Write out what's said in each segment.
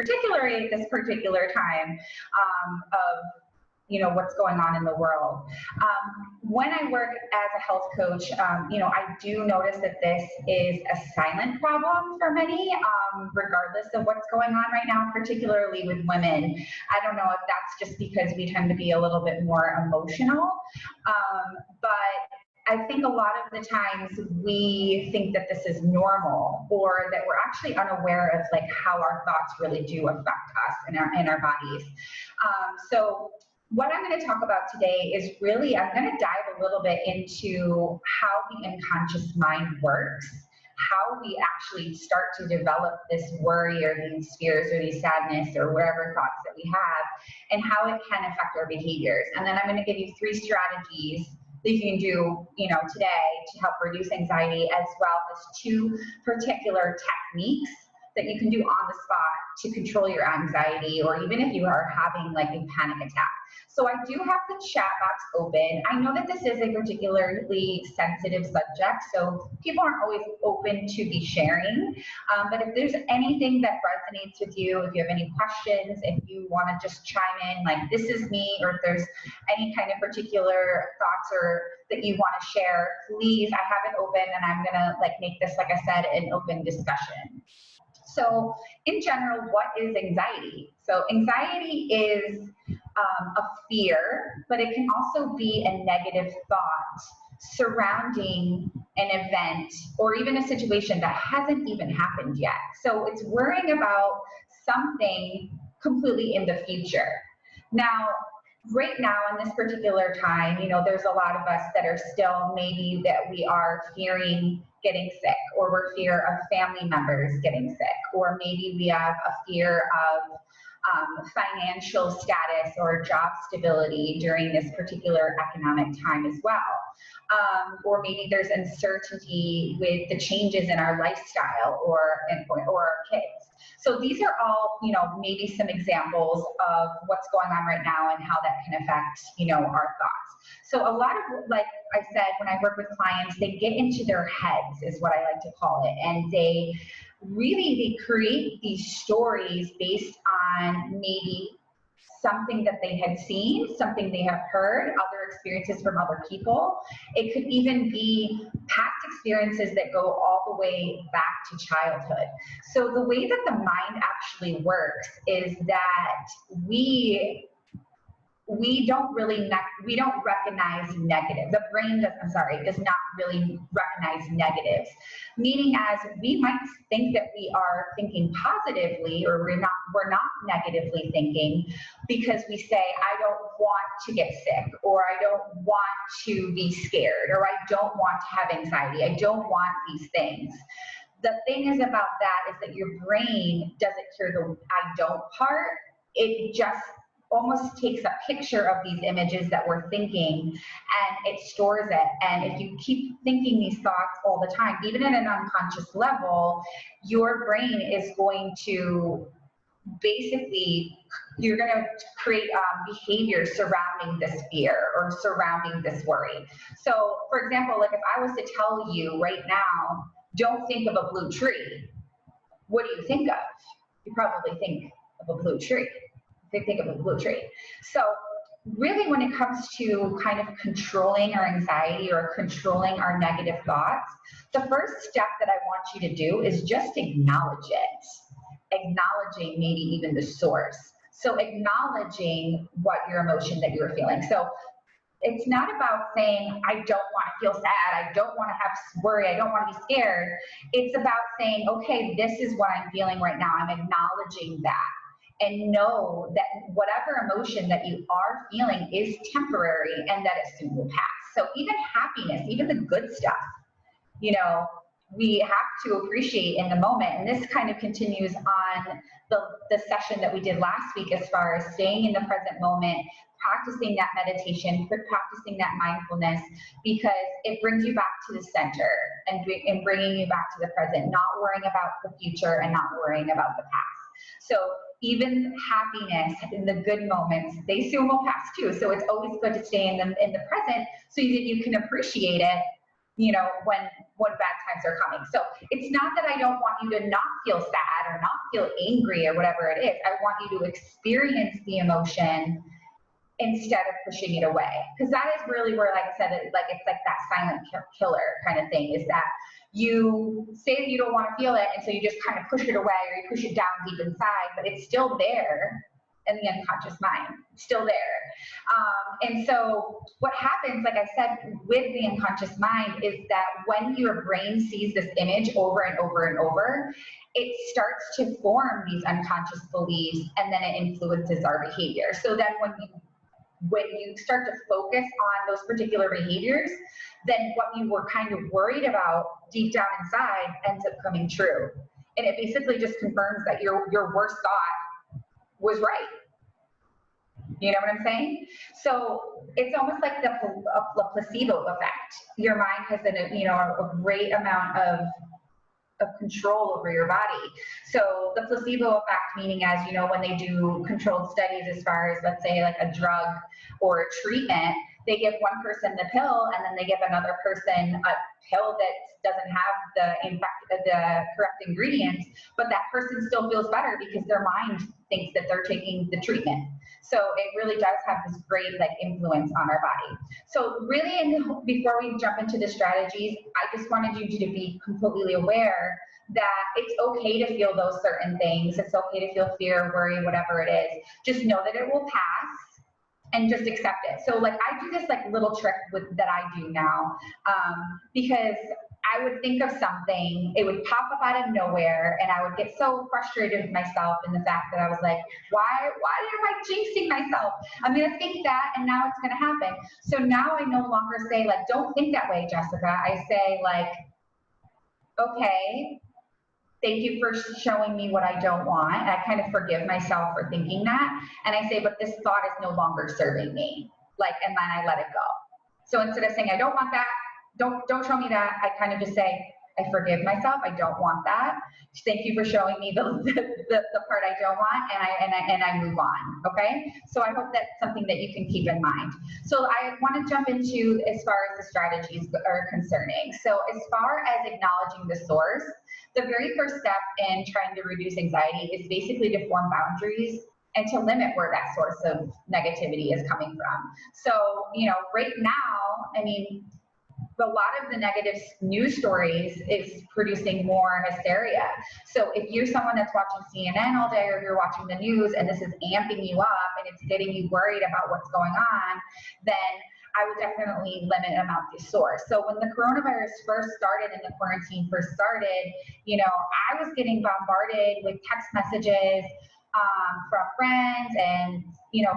particularly at this particular time of what's going on in the world. When I work as a health coach, I do notice that this is a silent problem for many, regardless of what's going on right now, particularly with women. I don't know if that's just because we tend to be a little bit more emotional, but I think a lot of the times we think that this is normal, or that we're actually unaware of like how our thoughts really do affect us in our bodies. So what I'm going to talk about today is really, I'm going to dive a little bit into how the unconscious mind works, how we actually start to develop this worry or these fears or these sadness or whatever thoughts that we have, and how it can affect our behaviors. And then I'm going to give you 3 strategies that you can do, today to help reduce anxiety, as well as 2 particular techniques that you can do on the spot to control your anxiety, or even if you are having like a panic attack. So I do have the chat box open. I know that this is a particularly sensitive subject, so people aren't always open to be sharing. But if there's anything that resonates with you, if you have any questions, if you want to just chime in, like this is me, or if there's any kind of particular thoughts or that you want to share, please, I have it open, and I'm gonna make this, like I said, an open discussion. So in general, what is anxiety? So anxiety is a fear, but it can also be a negative thought surrounding an event or even a situation that hasn't even happened yet. So it's worrying about something completely in the future. Now, right now in this particular time, there's a lot of us that are still maybe that we are fearing getting sick, or we're fear of family members getting sick, or maybe we have a fear of financial status or job stability during this particular economic time as well. Or maybe there's uncertainty with the changes in our lifestyle or our kids. So these are all, maybe some examples of what's going on right now and how that can affect, our thoughts. So a lot of, like I said, when I work with clients, they get into their heads, is what I like to call it. And they create these stories based on maybe something that they had seen, something they have heard, other experiences from other people. It could even be past experiences that go all the way back to childhood. So the way that the mind actually works is that we don't recognize negative. The brain does not really recognize negatives. Meaning, as we might think that we are thinking positively, or we're not negatively thinking, because we say, I don't want to get sick, or I don't want to be scared, or I don't want to have anxiety. I don't want these things. The thing is about that is that your brain doesn't hear the I don't part. It just almost takes a picture of these images that we're thinking, and it stores it. And if you keep thinking these thoughts all the time, even at an unconscious level, your brain is going to basically, you're going to create behavior surrounding this fear or surrounding this worry. So for example, like if I was to tell you right now, don't think of a blue tree, what do you think of? You probably think of a blue tree. Think of a blue tree. So really, when it comes to kind of controlling our anxiety or controlling our negative thoughts, the first step that I want you to do is just acknowledge it. Acknowledging maybe even the source. So acknowledging what your emotion that you're feeling. So it's not about saying, I don't want to feel sad, I don't want to have worry, I don't want to be scared. It's about saying, okay, this is what I'm feeling right now. I'm acknowledging that. And know that whatever emotion that you are feeling is temporary and that it soon will pass. So even happiness, even the good stuff, we have to appreciate in the moment. And this kind of continues on the session that we did last week, as far as staying in the present moment, practicing that meditation, practicing that mindfulness, because it brings you back to the center and bringing you back to the present, not worrying about the future and not worrying about the past. So even happiness in the good moments, they soon will pass too. So it's always good to stay in the present so that you can appreciate it when bad times are coming. So it's not that I don't want you to not feel sad or not feel angry or whatever it is. I want you to experience the emotion instead of pushing it away. Because that is really where, like I said, it's like that silent killer kind of thing, is that you say that you don't want to feel it, and so you just kind of push it away or you push it down deep inside, but it's still there in the unconscious mind, still there. And so what happens, like I said, with the unconscious mind is that when your brain sees this image over and over and over, it starts to form these unconscious beliefs, and then it influences our behavior. So then when you start to focus on those particular behaviors, then what you were kind of worried about deep down inside ends up coming true. And it basically just confirms that your worst thought was right. You know what I'm saying? So it's almost like the placebo effect. Your mind has a great amount of control over your body. So the placebo effect, meaning, as you know, when they do controlled studies as far as, let's say, like a drug or a treatment, they give one person the pill and then they give another person a pill that doesn't have the correct ingredients, but that person still feels better because their mind thinks that they're taking the treatment. So it really does have this great influence on our body. So really, before we jump into the strategies, I just wanted you to be completely aware that it's okay to feel those certain things. It's okay to feel fear, worry, whatever it is. Just know that it will pass and just accept it. So I do this little trick that I do now, because I would think of something, it would pop up out of nowhere, and I would get so frustrated with myself in the fact that I was like, why am I jinxing myself? I'm going to think that, and now it's going to happen. So now I no longer say, don't think that way, Jessica. I say, okay, thank you for showing me what I don't want. And I kind of forgive myself for thinking that. And I say, but this thought is no longer serving me. And then I let it go. So instead of saying, I don't want that, don't show me that, I kind of just say, I forgive myself. I don't want that. Thank you for showing me the part I don't want, and I move on. Okay. So I hope that's something that you can keep in mind. So I want to jump into as far as the strategies are concerning. So as far as acknowledging the source, the very first step in trying to reduce anxiety is basically to form boundaries and to limit where that source of negativity is coming from. So, right now, a lot of the negative news stories is producing more hysteria. So if you're someone that's watching CNN all day, or you're watching the news and this is amping you up and it's getting you worried about what's going on, then I would definitely limit them out the source. So when the coronavirus first started and the quarantine first started, I was getting bombarded with text messages from friends and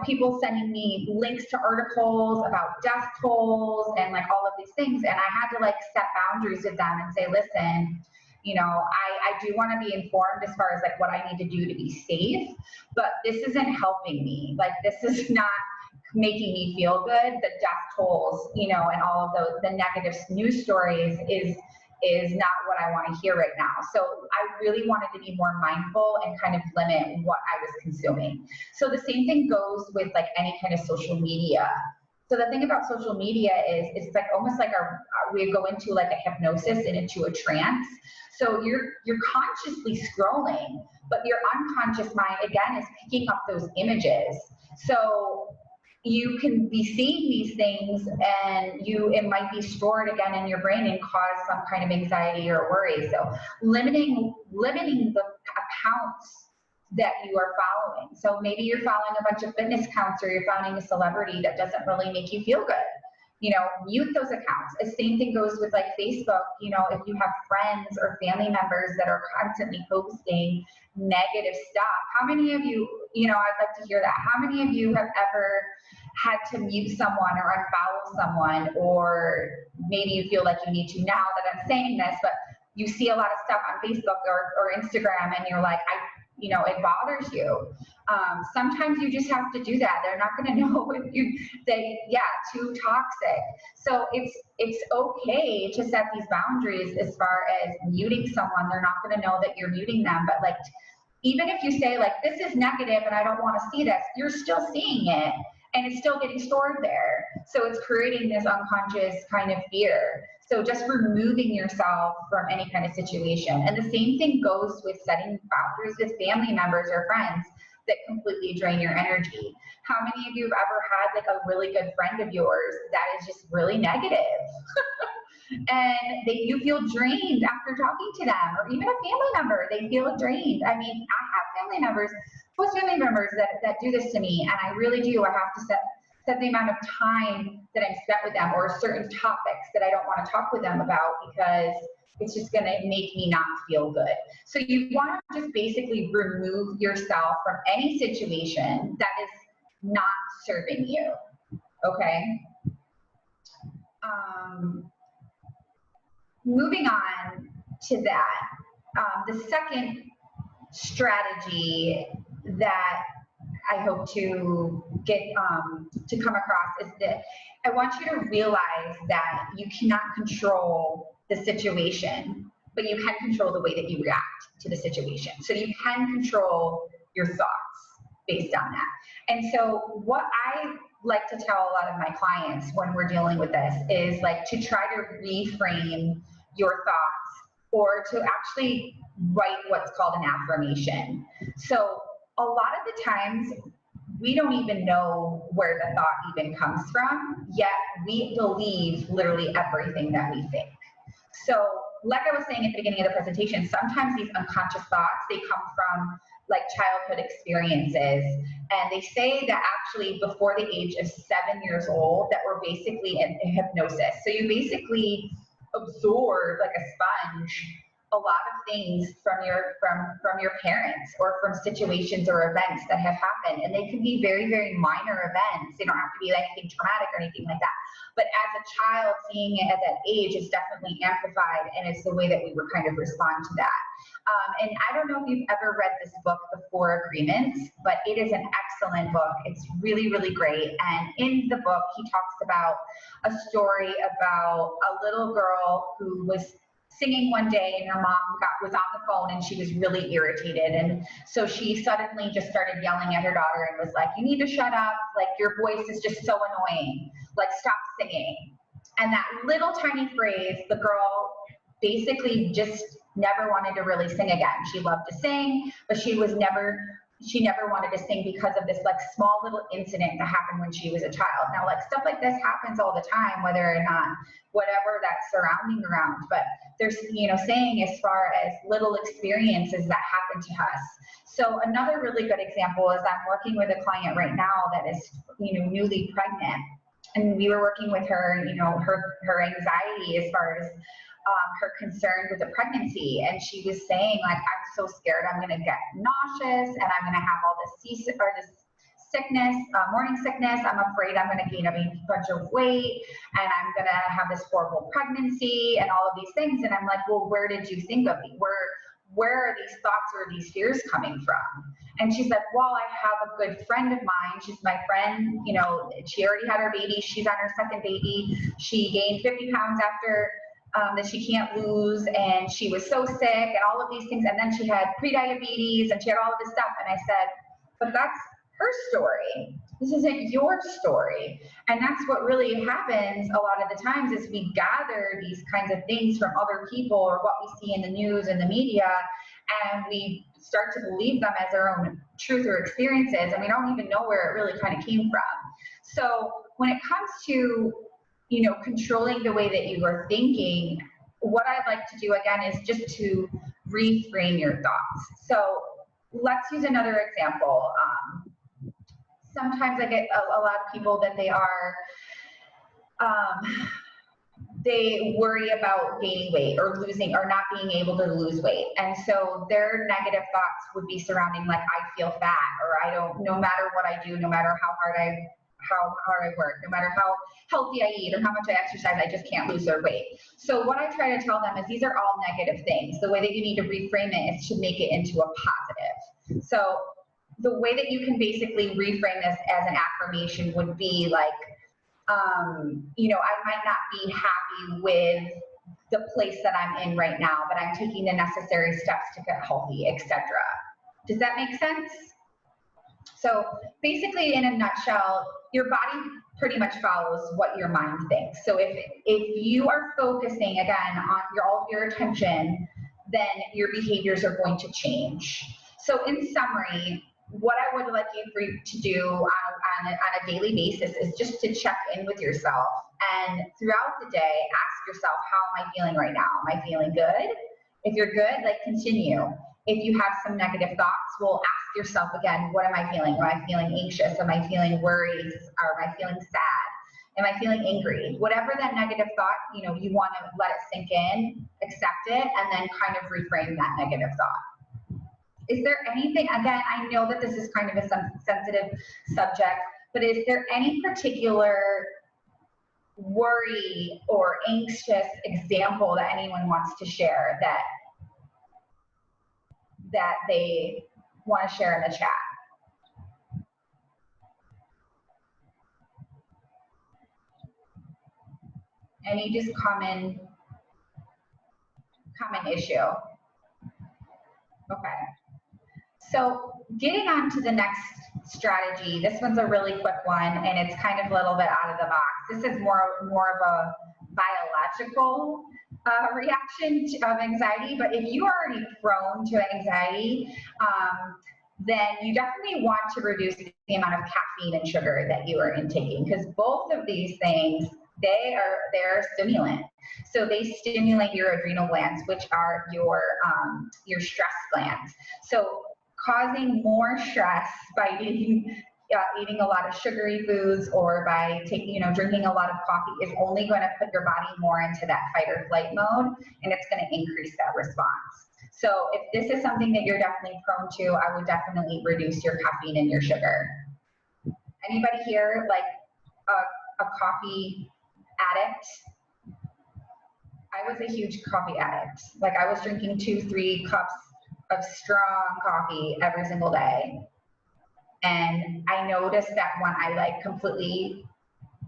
people sending me links to articles about death tolls and all of these things, and I had to set boundaries with them and say, listen, I do want to be informed as far as what I need to do to be safe, but this isn't helping me. This is not making me feel good. The death tolls, and all of the negative news stories is not what I want to hear right now. So I really wanted to be more mindful and kind of limit what I was consuming. So the same thing goes with any kind of social media. So the thing about social media is it's almost we go into a hypnosis and into a trance. So you're consciously scrolling, but your unconscious mind, again, is picking up those images. So you can be seeing these things, and it might be stored again in your brain and cause some kind of anxiety or worry. So limiting the accounts that you are following. So maybe you're following a bunch of fitness accounts, or you're following a celebrity that doesn't really make you feel good. Mute those accounts. The same thing goes with Facebook. If you have friends or family members that are constantly posting negative stuff, how many of you, I'd like to hear that. How many of you have ever had to mute someone or unfollow someone, or maybe you feel like you need to now that I'm saying this, but you see a lot of stuff on Facebook or Instagram, and you're like, it bothers you. Sometimes you just have to do that. They're not going to know if you say, yeah, too toxic. So it's okay to set these boundaries as far as muting someone. They're not going to know that you're muting them. But even if you say this is negative and I don't want to see this, you're still seeing it, and it's still getting stored there. So it's creating this unconscious kind of fear. So just removing yourself from any kind of situation. And the same thing goes with setting boundaries with family members or friends that completely drain your energy. How many of you have ever had like a really good friend of yours that is just really negative? And you feel drained after talking to them, or even a family member, they feel drained. I mean, I have family members, close family members that do this to me, and I really do. I have to set the amount of time that I'm spent with them, or certain topics that I don't want to talk with them about, because it's just going to make me not feel good. So you want to just basically remove yourself from any situation that is not serving you. Okay. Moving on to that, the second strategy that I hope to get to come across is that I want you to realize that you cannot control the situation, but you can control the way that you react to the situation. So you can control your thoughts based on that. And so what I like to tell a lot of my clients when we're dealing with this is like to try to reframe your thoughts, or to actually write what's called an affirmation. So a lot of the times we don't even know where the thought even comes from, yet we believe literally everything that we think. So like I was saying at the beginning of the presentation, sometimes these unconscious thoughts, they come from like childhood experiences. And they say that actually before the age of 7 years old, that we're basically in hypnosis. So you basically absorb like a sponge a lot of things from your parents, or from situations or events that have happened. And they can be very, very minor events. They don't have to be anything traumatic or anything like that. But as a child, seeing it at that age is definitely amplified, and it's the way that we would kind of respond to that. And I don't know if you've ever read this book, The Four Agreements, but it is an excellent book. It's really, really great. And in the book, he talks about a story about a little girl who was singing one day, and her mom was on the phone, and she was really irritated. And so she suddenly just started yelling at her daughter and was like, "You need to shut up. Like, your voice is just so annoying. Like, stop singing." And that little tiny phrase, the girl basically just never wanted to really sing again. She loved to sing, but she never wanted to sing because of this like small little incident that happened when she was a child. Now, like stuff like this happens all the time, whether or not whatever that's surrounding around, but there's, saying as far as little experiences that happen to us. So another really good example is I'm working with a client right now that is, newly pregnant. And we were working with her, her anxiety as far as her concern with the pregnancy. And she was saying, like, I'm so scared I'm going to get nauseous, and I'm going to have all this sickness, morning sickness. I'm afraid I'm going to gain a bunch of weight, and I'm going to have this horrible pregnancy and all of these things. And I'm like, well, where did you think of me? Where are these thoughts or these fears coming from? And she's like, well, I have a good friend of mine. She's my friend, she already had her baby. She's on her second baby. She gained 50 pounds after that she can't lose, and she was so sick and all of these things. And then she had prediabetes, and she had all of this stuff. And I said, but that's her story. This isn't your story. And that's what really happens a lot of the times, is we gather these kinds of things from other people or what we see in the news and the media, and we start to believe them as our own truth or experiences, and we don't even know where it really kind of came from. So when it comes to controlling the way that you are thinking, what I'd like to do again is just to reframe your thoughts. So let's use another example. Sometimes I get a lot of people that they worry about gaining weight or losing, or not being able to lose weight. And so their negative thoughts would be surrounding, like, I feel fat, or no matter what I do, no matter how hard I work, no matter how healthy I eat or how much I exercise, I just can't lose their weight. So what I try to tell them is these are all negative things. The way that you need to reframe it is to make it into a positive. So the way that you can basically reframe this as an affirmation would be like, I might not be happy with the place that I'm in right now, but I'm taking the necessary steps to get healthy, etc. Does that make sense? So basically, in a nutshell, your body pretty much follows what your mind thinks. So if you are focusing again on all of your attention, then your behaviors are going to change. So in summary, what I would like you to do on a daily basis is just to check in with yourself, and throughout the day, ask yourself, how am I feeling right now? Am I feeling good? If you're good, like, continue. If you have some negative thoughts, well, ask yourself again, what am I feeling? Am I feeling anxious? Am I feeling worried? Or am I feeling sad? Am I feeling angry? Whatever that negative thought, you want to let it sink in, accept it, and then kind of reframe that negative thought. Is there anything, again, I know that this is kind of a sensitive subject, but is there any particular worry or anxious example that anyone wants to share that they want to share in the chat? Any just common issue? Okay. So getting on to the next strategy, this one's a really quick one, and it's kind of a little bit out of the box. This is more of a biological reaction of anxiety, but if you are already prone to anxiety, then you definitely want to reduce the amount of caffeine and sugar that you are intaking, because both of these things, they're stimulant. So they stimulate your adrenal glands, which are your stress glands. So causing more stress by eating a lot of sugary foods, or by drinking a lot of coffee, is only going to put your body more into that fight or flight mode, and it's going to increase that response. So if this is something that you're definitely prone to, I would definitely reduce your caffeine and your sugar. Anybody here like a coffee addict? I was a huge coffee addict. Like, I was drinking 2-3 cups of strong coffee every single day. And I noticed that when I completely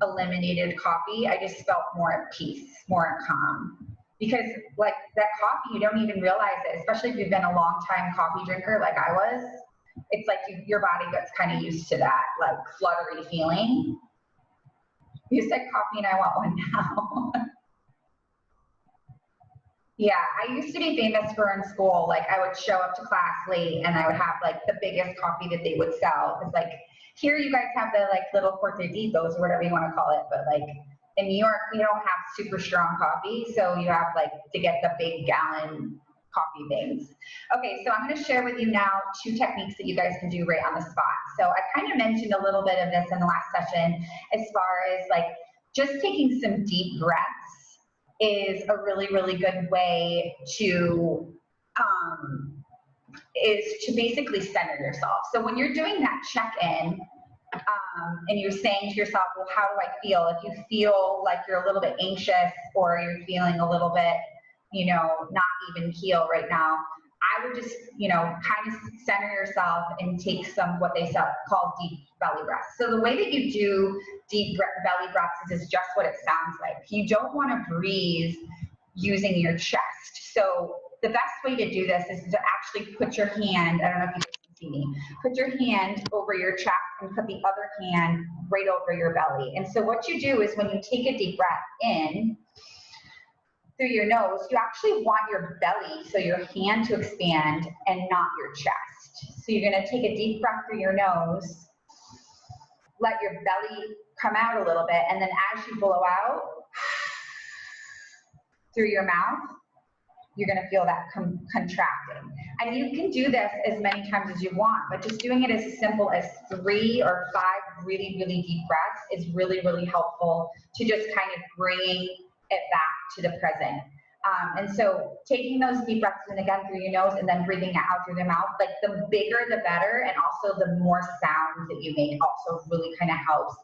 eliminated coffee, I just felt more at peace, more calm. Because that coffee, you don't even realize it, especially if you've been a long time coffee drinker like I was. It's like your body gets kind of used to that fluttery feeling. You said coffee and I want one now. Yeah, I used to be famous for in school. I would show up to class late, and I would have the biggest coffee that they would sell. It's here you guys have the little cortaditos or whatever you want to call it, but in New York, you don't have super strong coffee, so you have to get the big gallon coffee things. Okay, so I'm going to share with you now 2 techniques that you guys can do right on the spot. So I kind of mentioned a little bit of this in the last session, as far as just taking some deep breaths is a really, really good way to basically center yourself. So when you're doing that check-in, and you're saying to yourself, well, how do I feel? If you feel like you're a little bit anxious, or you're feeling a little bit, not even keel right now, I would just, kind of center yourself and take some, what they call deep belly breaths. So the way that you do deep belly breaths is just what it sounds like. You don't want to breathe using your chest. So the best way to do this is to actually put your hand, I don't know if you can see me, put your hand over your chest and put the other hand right over your belly. And so what you do is, when you take a deep breath in through your nose, you actually want your belly, so your hand, to expand and not your chest. So you're going to take a deep breath through your nose, let your belly come out a little bit, and then as you blow out through your mouth, you're going to feel that contracting. And you can do this as many times as you want, but just doing it as simple as 3 or 5 really, really deep breaths is really, really helpful to just kind of bring it back to the present. And so taking those deep breaths in again through your nose, and then breathing out through the mouth, the bigger the better, and also the more sounds that you make also really kind of helps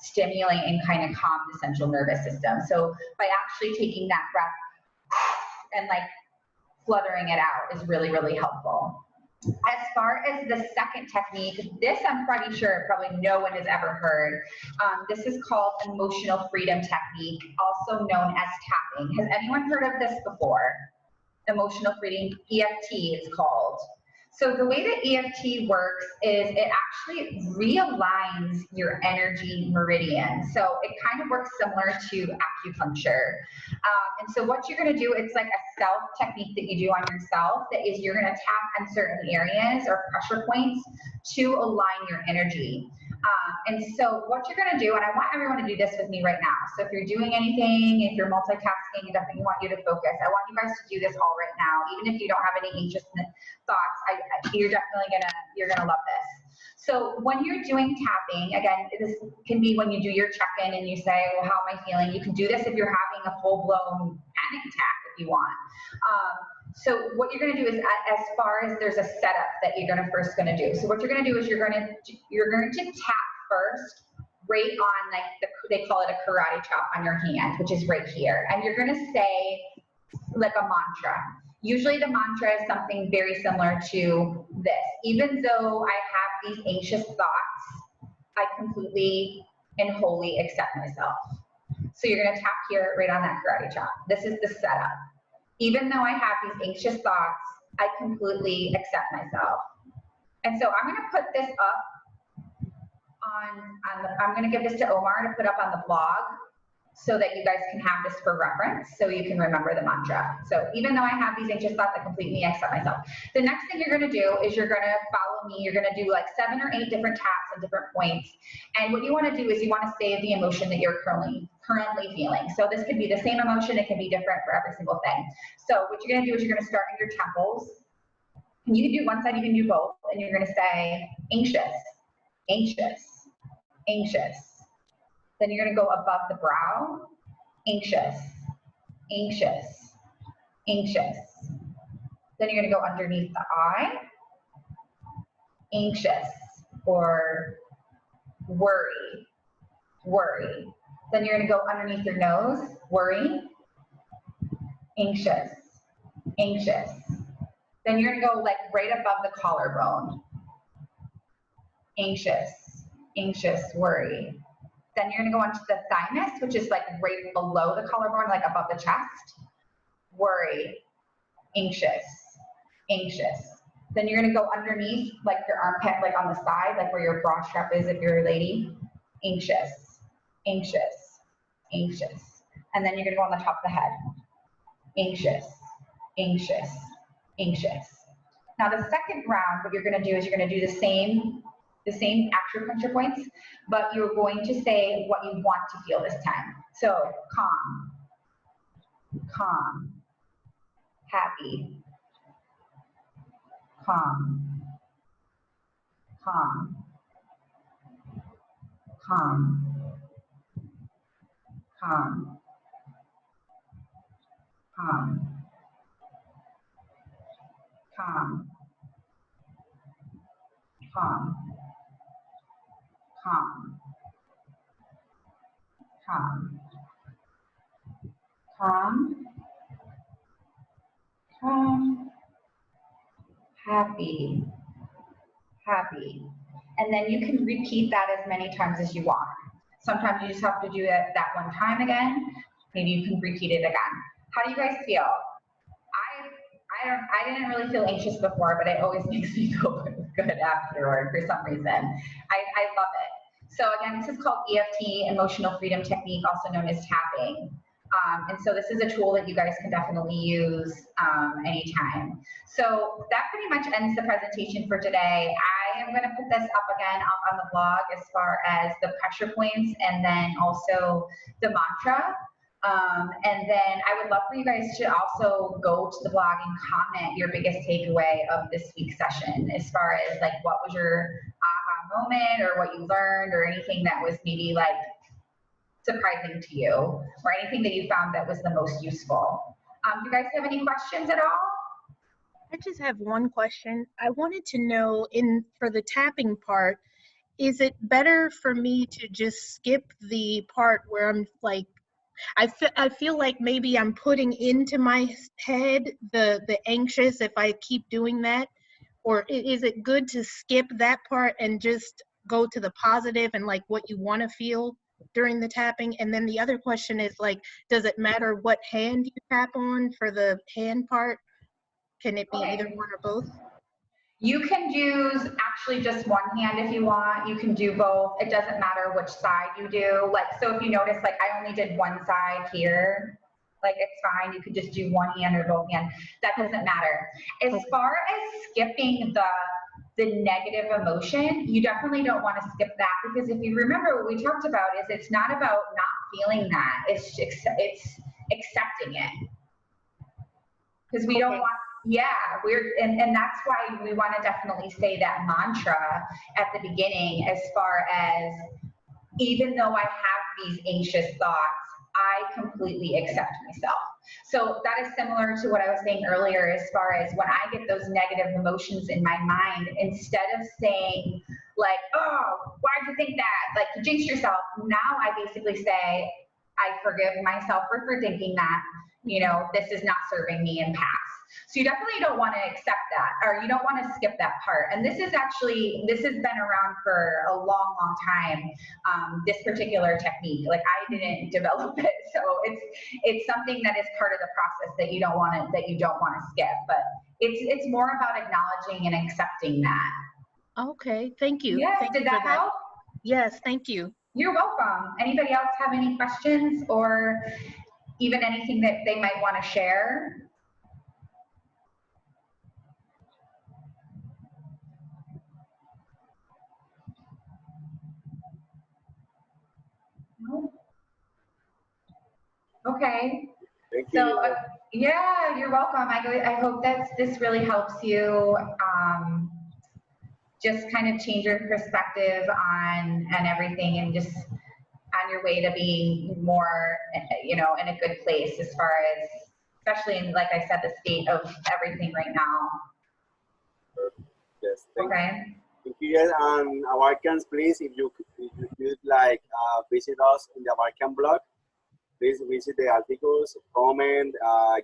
stimulate and kind of calm the central nervous system. So by actually taking that breath and fluttering it out is really, really helpful. As far as the second technique, this I'm pretty sure probably no one has ever heard. This is called emotional freedom technique, also known as tapping. Has anyone heard of this before? Emotional freedom, EFT it's called. So the way that EFT works is it actually realigns your energy meridian. So it kind of works similar to acupuncture. And so what you're going to do, it's like a self technique that you do on yourself. That is, you're going to tap on certain areas or pressure points to align your energy. And so what you're going to do, and I want everyone to do this with me right now. So if you're doing anything, if you're multitasking, I definitely want you to focus. I want you guys to do this all right now, even if you don't have any anxious thoughts. You're definitely you're gonna love this. So when you're doing tapping, again, this can be when you do your check-in and you say, well, how am I feeling? You can do this if you're having a full-blown panic attack if you want. So what you're going to do is, as far as there's a setup that you're first going to do. So what you're going to do is you're going to tap first, right on, like they call it a karate chop on your hand, which is right here, and you're going to say like a mantra. Usually the mantra is something very similar to this. Even though I have these anxious thoughts, I completely and wholly accept myself. So you're going to tap here right on that karate chop. This is the setup. Even though I have these anxious thoughts, I completely accept myself. And so I'm going to put this up I'm going to give this to Omar to put up on the blog so that you guys can have this for reference, so you can remember the mantra. So even though I have these anxious thoughts, I completely accept myself. The next thing you're going to do is you're going to follow me. You're going to do like 7 or 8 different taps at different points. And what you want to do is you want to save the emotion that you're currently feeling. So this could be the same emotion. It can be different for every single thing. So what you're going to do is you're going to start in your temples. And you can do one side, you can do both. And you're going to say anxious, anxious, anxious. Then you're going to go above the brow, anxious, anxious, anxious. Then you're going to go underneath the eye, anxious, or worry, worry. Then you're going to go underneath your nose, worry, anxious, anxious. Then you're going to go like right above the collarbone, anxious, anxious, worry. Then you're going to go onto the thymus, which is like right below the collarbone, like above the chest. Worry, anxious, anxious. Then you're going to go underneath, like your armpit, like on the side, like where your bra strap is if you're a lady. Anxious, anxious, anxious. And then you're going to go on the top of the head. Anxious, anxious, anxious. Now the second round, what you're going to do is you're going to do the same acupuncture points, but you're going to say what you want to feel this time. So calm, calm, happy, calm, calm, calm, calm, calm, calm, calm, calm, calm, calm, calm, happy, happy. And then you can repeat that as many times as you want. Sometimes you just have to do it that one time again. Maybe you can repeat it again. How do you guys feel? I didn't really feel anxious before, but it always makes me feel good afterward for some reason. I love it. So again, this is called EFT, Emotional Freedom Technique, also known as tapping. And so this is a tool that you guys can definitely use anytime. So that pretty much ends the presentation for today. I am going to put this up again up on the blog as far as the pressure points and then also the mantra. And then I would love for you guys to also go to the blog and comment your biggest takeaway of this week's session, as far as like what was your aha moment or what you learned or anything that was maybe like surprising to you or anything that you found that was the most useful. Do you guys have any questions at all? I just have one question. I wanted to know, for the tapping part, is it better for me to just skip the part where I'm like, I feel like maybe I'm putting into my head the anxious if I keep doing that? Or is it good to skip that part and just go to the positive and like what you want to feel during the tapping? And then the other question is like, does it matter what hand you tap on for the hand part? Can it be either one or both? You can use actually just one hand if you want. You can do both. It doesn't matter which side you do. Like, so if you notice, like I only did one side here, like it's fine. You could just do one hand or both hands. That doesn't matter. As far as skipping the negative emotion, you definitely don't want to skip that, because if you remember what we talked about is it's not about not feeling that. It's accepting it. Because we don't want, yeah, and that's why we want to definitely say that mantra at the beginning, as far as, even though I have these anxious thoughts, I completely accept myself. So that is similar to what I was saying earlier, as far as when I get those negative emotions in my mind, instead of saying like, oh, why'd you think that? Like, you jinx yourself. Now I basically say, I forgive myself for thinking that, this is not serving me, and pass. So you definitely don't want to accept that, or you don't want to skip that part. And this has been around for a long, long time. This particular technique, like I didn't develop it, so it's something that is part of the process that you don't want to skip. But it's more about acknowledging and accepting that. Okay, thank you. Yes, Thank did you for that that. help? Yes, thank you. You're welcome. Anybody else have any questions, or even anything that they might want to share? No? Okay. Thank you. So yeah, you're welcome. I hope that this really helps you just kind of change your perspective on everything, and just on your way to being more, in a good place, as far as, especially in, like I said, the state of everything right now. Yes, Okay. Thank you guys. And Abarcans, please, if you could like visit us in the Abarcan blog, please visit the articles, comment,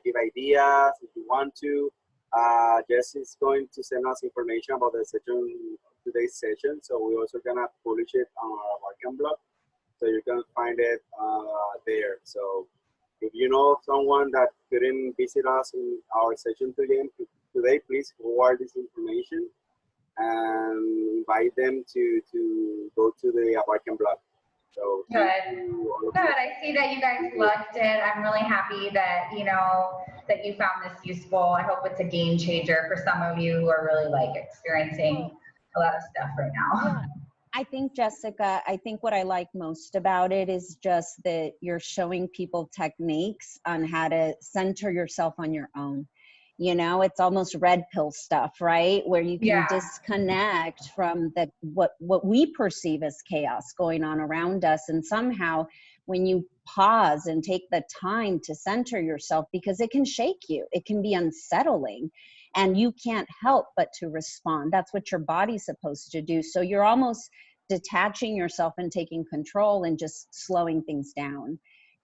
give ideas if you want to. Jess is going to send us information about the session, today's session. So we're also gonna publish it on our Abarcan blog, so you can find it there. So if you know someone that couldn't visit us in our session today, please forward this information and invite them to go to the Abarcan blog. So good. I see that you guys liked it. I'm really happy that that you found this useful. I hope it's a game changer for some of you who are really like experiencing a lot of stuff right now. Yeah. I think, Jessica, what I like most about it is just that you're showing people techniques on how to center yourself on your own. It's almost red pill stuff, right? Where you can disconnect from what we perceive as chaos going on around us. And somehow when you pause and take the time to center yourself, because it can shake you, it can be unsettling, and you can't help but to respond. That's what your body's supposed to do. So you're almost detaching yourself and taking control and just slowing things down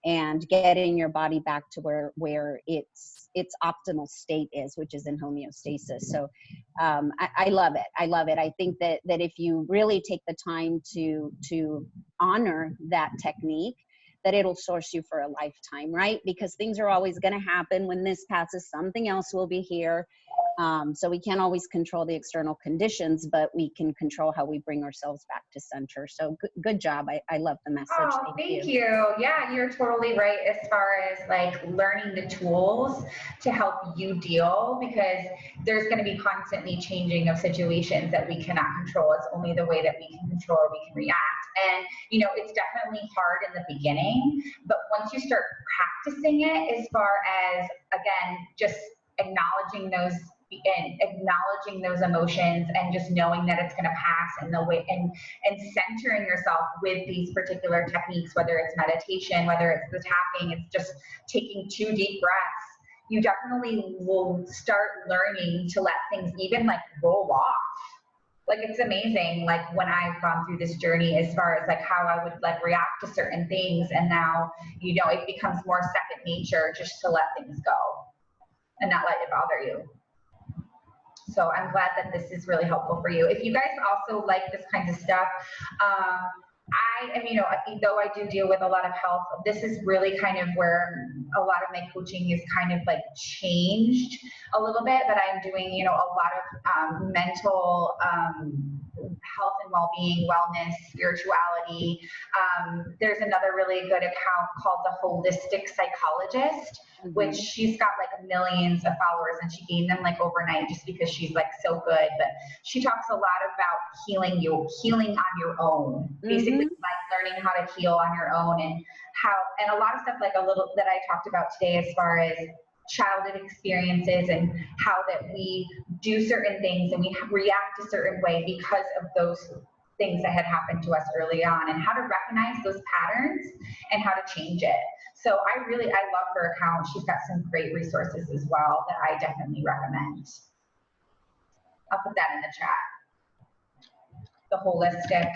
and getting your body back to where its optimal state is, which is in homeostasis. So I love it. I love it. I think that if you really take the time to honor that technique, that it'll source you for a lifetime, right? Because things are always going to happen. When this passes, something else will be here. So we can't always control the external conditions, but we can control how we bring ourselves back to center. So good job. I love the message. Oh, thank you. Yeah, you're totally right as far as like learning the tools to help you deal, because there's going to be constantly changing of situations that we cannot control. It's only the way that we can control or we can react. And, it's definitely hard in the beginning, but once you start practicing it, as far as, again, just acknowledging those emotions and just knowing that it's going to pass, and the way and centering yourself with these particular techniques, whether it's meditation, whether it's the tapping, it's just taking 2 deep breaths, you definitely will start learning to let things even like roll off. Like, it's amazing, like when I've gone through this journey, as far as like how I would like react to certain things, and now it becomes more second nature just to let things go and not let it bother you. So I'm glad that this is really helpful for you. If you guys also like this kind of stuff, though I do deal with a lot of health, this is really kind of where a lot of my coaching is kind of like changed a little bit, but I'm doing, a lot of mental health and well-being, wellness, spirituality. There's another really good account called The Holistic Psychologist, which she's got like millions of followers, and she gained them like overnight just because she's like so good. But she talks a lot about healing on your own, basically like learning how to heal on your own, and a lot of stuff like a little that I talked about today as far as childhood experiences and how that we do certain things and we react a certain way because of those things that had happened to us early on, and how to recognize those patterns and how to change it. So I love her account. She's got some great resources as well that I definitely recommend. I'll put that in the chat. The Holistic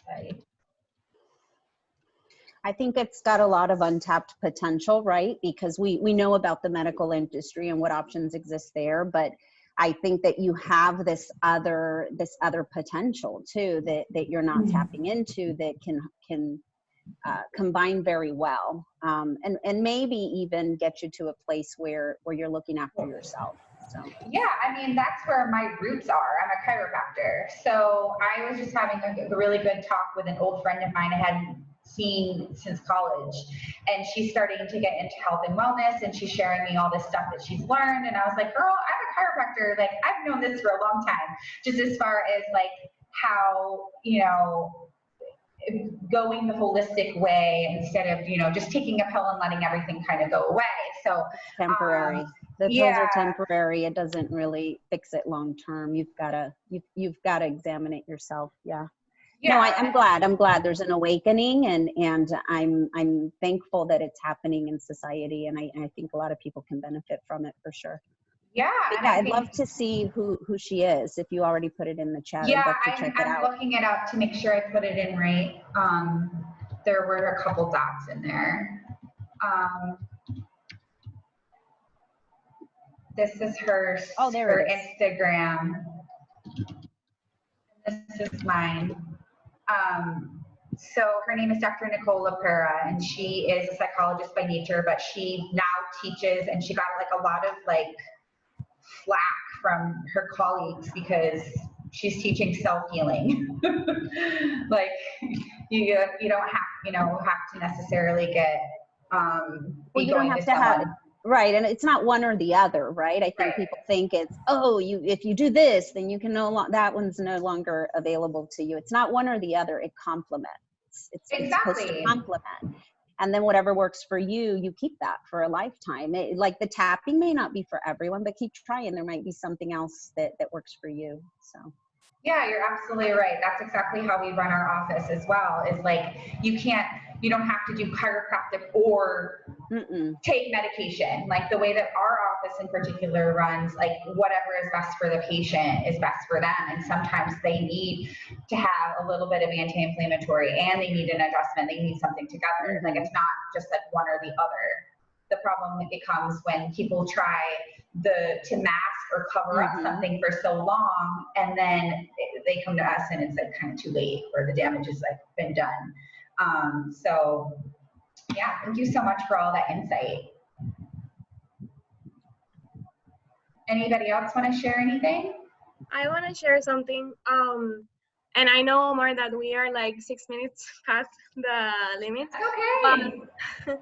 site. I think it's got a lot of untapped potential, right? Because we know about the medical industry and what options exist there, but I think that you have this other potential too that you're not tapping into that can combine very well, and maybe even get you to a place where you're looking after yourself. So yeah, that's where my roots are. I'm a chiropractor, so I was just having a really good talk with an old friend of mine I hadn't seen since college, and she's starting to get into health and wellness, and she's sharing me all this stuff that she's learned, and I was like, girl, I'm a chiropractor, like I've known this for a long time, just as far as like how going the holistic way instead of just taking a pill and letting everything kind of go away. So temporary. The pills are temporary. It doesn't really fix it long term. You've got to examine it yourself. Yeah. No, I'm glad there's an awakening, and I'm thankful that it's happening in society, and I think a lot of people can benefit from it for sure. Yeah, I'd love to see who she is. If you already put it in the chat, yeah, I'd love to check it out. I'm looking it up to make sure I put it in right. There were a couple dots in there. This is her Instagram. This is mine. So her name is Dr. Nicole LaPera, and she is a psychologist by nature, but she now teaches, and she got like a lot of like flack from her colleagues because she's teaching self-healing. Like you don't have to necessarily get you don't have to have right, and it's not one or the other, right? I think people think it's if you do this, then you can that one's no longer available to you. It's not one or the other. It complements. It's supposed to complement. And then whatever works for you, you keep that for a lifetime. Like the tapping may not be for everyone, but keep trying. There might be something else that works for you. So. Yeah, you're absolutely right. That's exactly how we run our office as well. Is like you don't have to do chiropractic or take medication. Like the way that our office in particular runs, like whatever is best for the patient is best for them. And sometimes they need to have a little bit of anti-inflammatory and they need an adjustment. They need something together. Like it's not just like one or the other. The problem becomes when people try to mask or cover up something for so long, and then they come to us and it's like kind of too late, or the damage has like been done. So yeah, thank you so much for all that insight. Anybody else want to share anything? I want to share something. And I know, Omar, that we are like 6 minutes past the limit. Okay. But,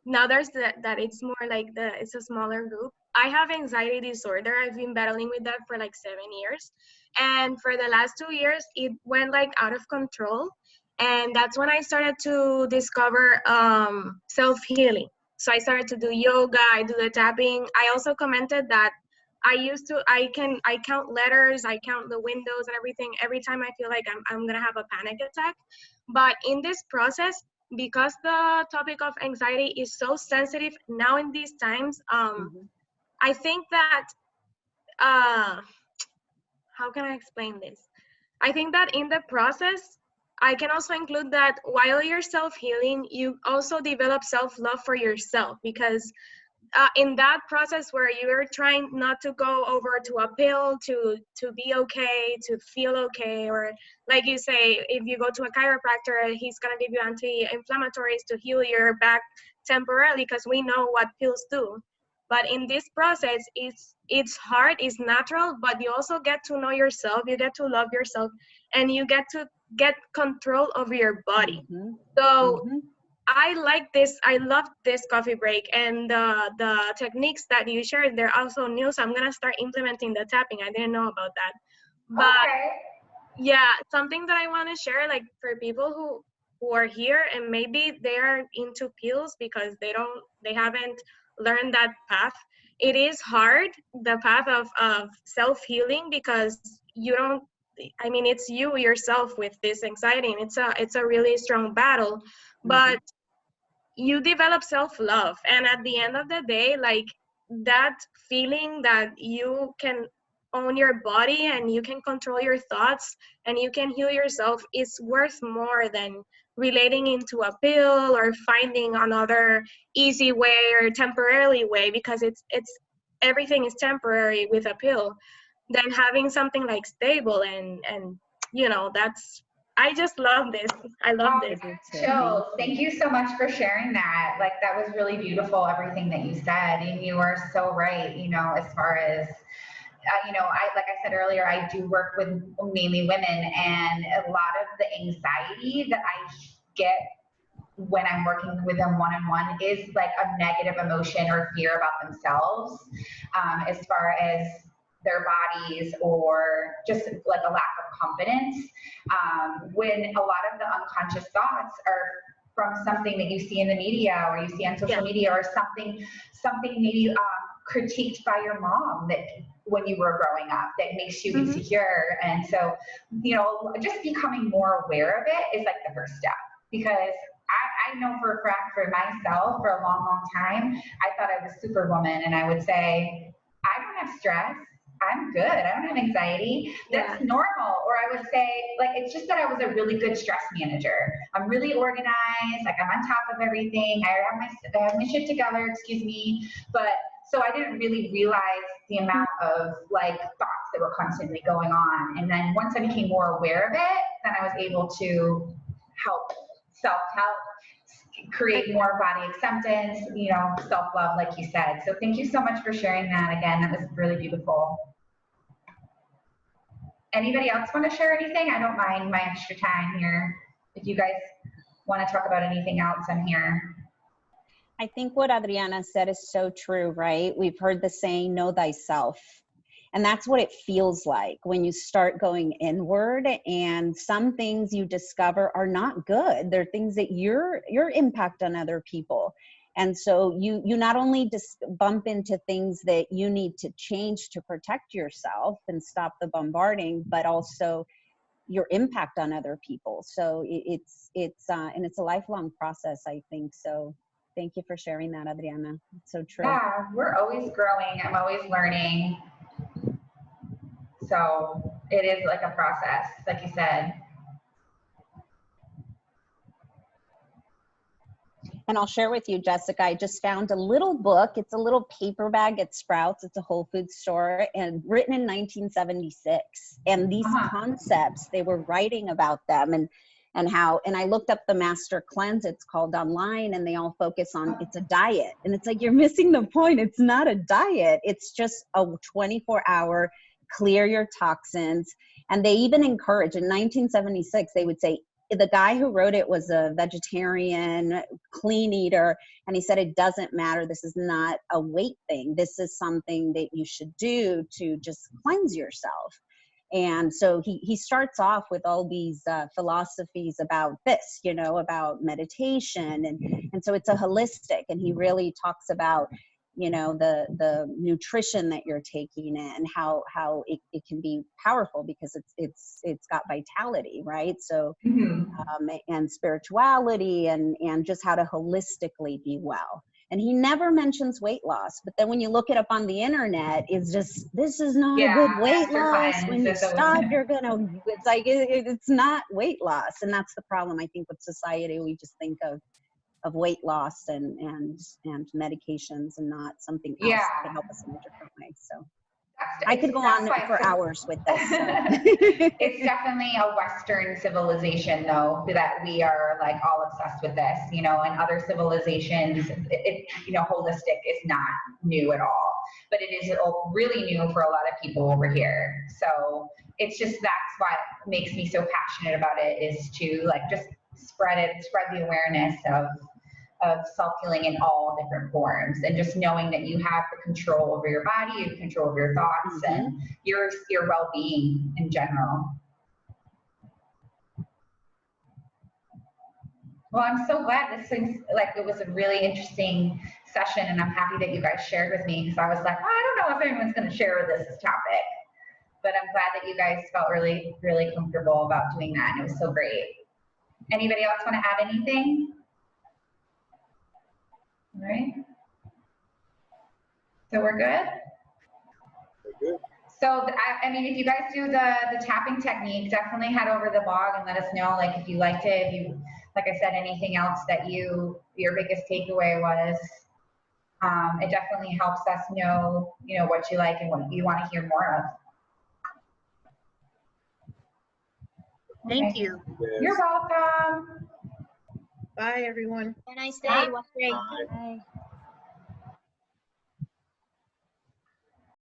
now there's that it's more like it's a smaller group. I have anxiety disorder. I've been battling with that for like 7 years. And for the last 2 years, it went like out of control. And that's when I started to discover self-healing. So I started to do yoga, I do the tapping. I also commented that I count letters, I count the windows and everything every time I feel like I'm gonna have a panic attack. But in this process, because the topic of anxiety is so sensitive now in these times, I think that, how can I explain this? I think that in the process, I can also include that while you're self-healing, you also develop self-love for yourself, because in that process where you're trying not to go over to a pill to be okay, to feel okay, or like you say, if you go to a chiropractor, he's gonna give you anti-inflammatories to heal your back temporarily, because we know what pills do. But in this process, it's hard, it's natural, but you also get to know yourself, you get to love yourself, and you get to get control over your body. So I like this. I love this coffee break, and the techniques that you shared, they're also new. So I'm gonna start implementing the tapping. I didn't know about that. But yeah, something that I want to share, like for people who are here and maybe they are into pills because they haven't learned that path. It is hard, the path of self-healing, because you don't. I mean, it's you yourself with this anxiety, and it's a really strong battle. But you develop self-love, and at the end of the day, like, that feeling that you can own your body and you can control your thoughts and you can heal yourself is worth more than relating into a pill or finding another easy way or temporarily way, because it's everything is temporary with a pill, than having something like stable. And that's, I just love this. I love this. Chills. Thank you so much for sharing that. Like, that was really beautiful, everything that you said. And you are so right, as far as, like I said earlier, I do work with mainly women, and a lot of the anxiety that I get when I'm working with them one-on-one is like a negative emotion or fear about themselves, as far as their bodies, or just like a lack of confidence, when a lot of the unconscious thoughts are from something that you see in the media or you see on social media, or something maybe critiqued by your mom that when you were growing up that makes you insecure. And so, just becoming more aware of it is like the first step, because I know for a fact for myself, for a long, long time, I thought I was Superwoman, and I would say, I don't have stress. I'm good. I don't have anxiety. That's normal. Or I would say, like, it's just that I was a really good stress manager. I'm really organized. Like, I'm on top of everything. I have my shit together, excuse me. But so I didn't really realize the amount of like thoughts that were constantly going on. And then once I became more aware of it, then I was able to help self-help, create more body acceptance, self-love, like you said. So thank you so much for sharing that again. That was really beautiful. Anybody else want to share anything? I don't mind my extra time here. If you guys want to talk about anything else, I'm here. I think what Adriana said is so true, right? We've heard the saying, know thyself. And that's what it feels like when you start going inward, and some things you discover are not good. They're things that your impact on other people. And so you not only just bump into things that you need to change to protect yourself and stop the bombarding, but also your impact on other people. So it's and it's a lifelong process, I think. So thank you for sharing that, Adriana. It's so true. Yeah, we're always growing. I'm always learning. So it is like a process, like you said. And I'll share with you, Jessica, I just found a little book. It's a little paper bag at Sprouts. It's a Whole Foods store, and written in 1976. And these concepts, they were writing about them and how, and I looked up the Master Cleanse, it's called, online, and they all focus on, it's a diet. And it's like, you're missing the point. It's not a diet. It's just a 24-hour clear your toxins. And they even encourage, in 1976, they would say, the guy who wrote it was a vegetarian, clean eater, and he said, it doesn't matter. This is not a weight thing. This is something that you should do to just cleanse yourself. And so he starts off with all these philosophies about this, about meditation. And so it's a holistic, and he really talks about, the nutrition that you're taking in, and how it can be powerful because it's got vitality, right? So, and spirituality, and just how to holistically be well. And he never mentions weight loss, but then when you look it up on the internet, it's just, this is not a good weight loss. When you stop, you're gonna, it's not weight loss. And that's the problem, I think, with society. We just think of, of weight loss and medications, and not something else Yeah. that can help us in a different way. So That's- I could go on that's why for it's so- hours with this. So. It's definitely a Western civilization, though, that we are like all obsessed with this, you know, and other civilizations, you know, holistic is not new at all, but it is really new for a lot of people over here. So it's just, that's what makes me so passionate about it, is to like just spread the awareness of self-healing in all different forms, and just knowing that you have the control over your body, you have control over your thoughts, and your well-being in general. Well, I'm so glad. This seems like it was a really interesting session, and I'm happy that you guys shared with me, because I was like, oh, I don't know if anyone's going to share this topic, but I'm glad that you guys felt really, really comfortable about doing that, and it was so great. Anybody else want to add anything? All right. So we're good? Good. So, I mean, if you guys do the tapping technique, definitely head over to the blog and let us know, like, if you liked it, if you, like I said, anything else that your biggest takeaway was. It definitely helps us know, you know, what you like and what you want to hear more of. Thank Okay. you. Yes. You're welcome. Bye, everyone. Have a nice day. Bye. Was great. Bye. Bye.